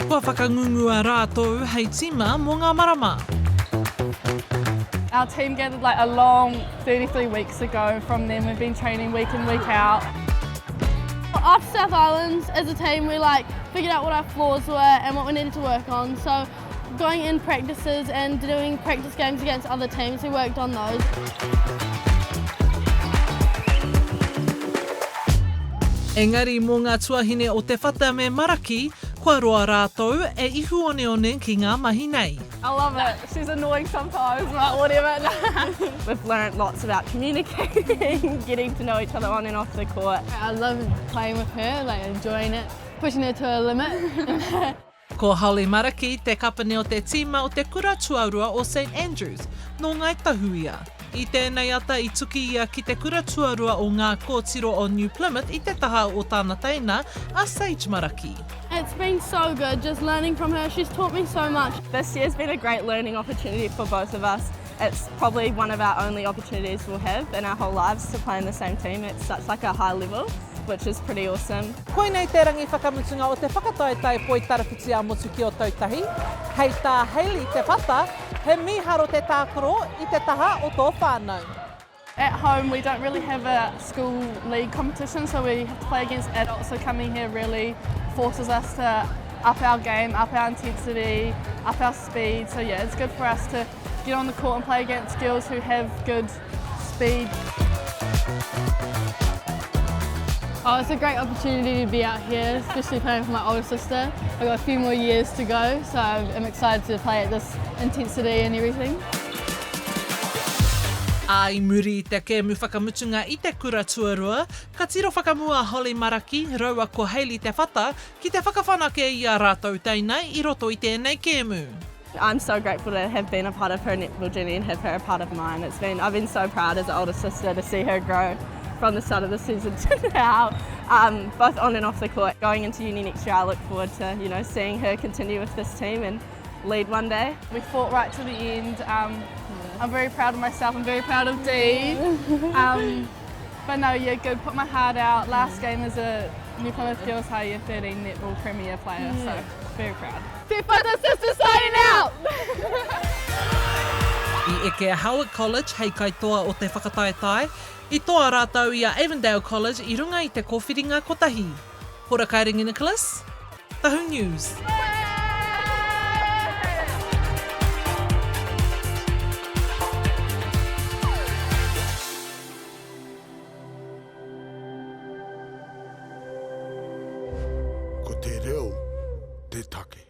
Kua whakangungua rātou hei tima mō ngā marama. Our team gathered like a long 33 weeks ago. From then we've been training week in, week out. After South Islands, as a team, we figured out what our flaws were and what we needed to work on. So going in practices and doing practice games against other teams, we worked on those. Engari mō ngā tuahine o Te Whata me Maraki, kua roa rātou e ihu one ki ngā mahi nei. I love it. She's annoying sometimes, but whatever. We've learnt lots about communicating, getting to know each other on and off the court. I love playing with her, enjoying it, pushing her to a limit. Ko Hayley Maraki, te kapane o te tima o te kura tuarua o St Andrews, no Ngāi Tahu ia. I tēnei ata I tuki ia ki te kura tuarua o ngā kōtiro o New Plymouth I te taha o tāna teina a Sage Maraki. It's been so good just learning from her. She's taught me so much. This year's been a great learning opportunity for both of us. It's probably one of our only opportunities we'll have in our whole lives to play in the same team. It's such a high level, which is pretty awesome. Koinei te rangi whakamutunga o te whakataetai poi tarawhiti a motu ki o tautahi. Hei tā Hayley Te Whata, he miharo te tākoro I te taha o tō whānau. At home we don't really have a school league competition, so we have to play against adults, so coming here really forces us to up our game, up our intensity, up our speed. So yeah, it's good for us to get on the court and play against girls who have good speed. Oh, it's a great opportunity to be out here, especially playing with my older sister. I've got a few more years to go, so I'm excited to play at this intensity and everything. Ai muri te kēmu whakamutunga I te kura tuarua, ka tiro whakamua Hayley Maraki, raua ko Hayley Te Whata, ki te whakawhanake I a rātou teina I roto I tēnei kēmu. I'm so grateful to have been a part of her netball journey and have her a part of mine. I've been so proud as an older sister to see her grow from the start of the season to now, both on and off the court. Going into uni next year, I look forward to seeing her continue with this team and lead one day. We fought right to the end. I'm very proud of myself, I'm very proud of Dee. But no, yeah, good, put my heart out. Last game as a New Plymouth Girls High Year 13 Netball Premier player, so very proud. Te Whata sisters signing out! I eke Howard College hei kaitoa o te whakataetai, I toa rātau I a Avondale College I runga I te kōwhiringa kotahi. Hora Kairingi Nicholas, Tahu News. Ko te reo, te take.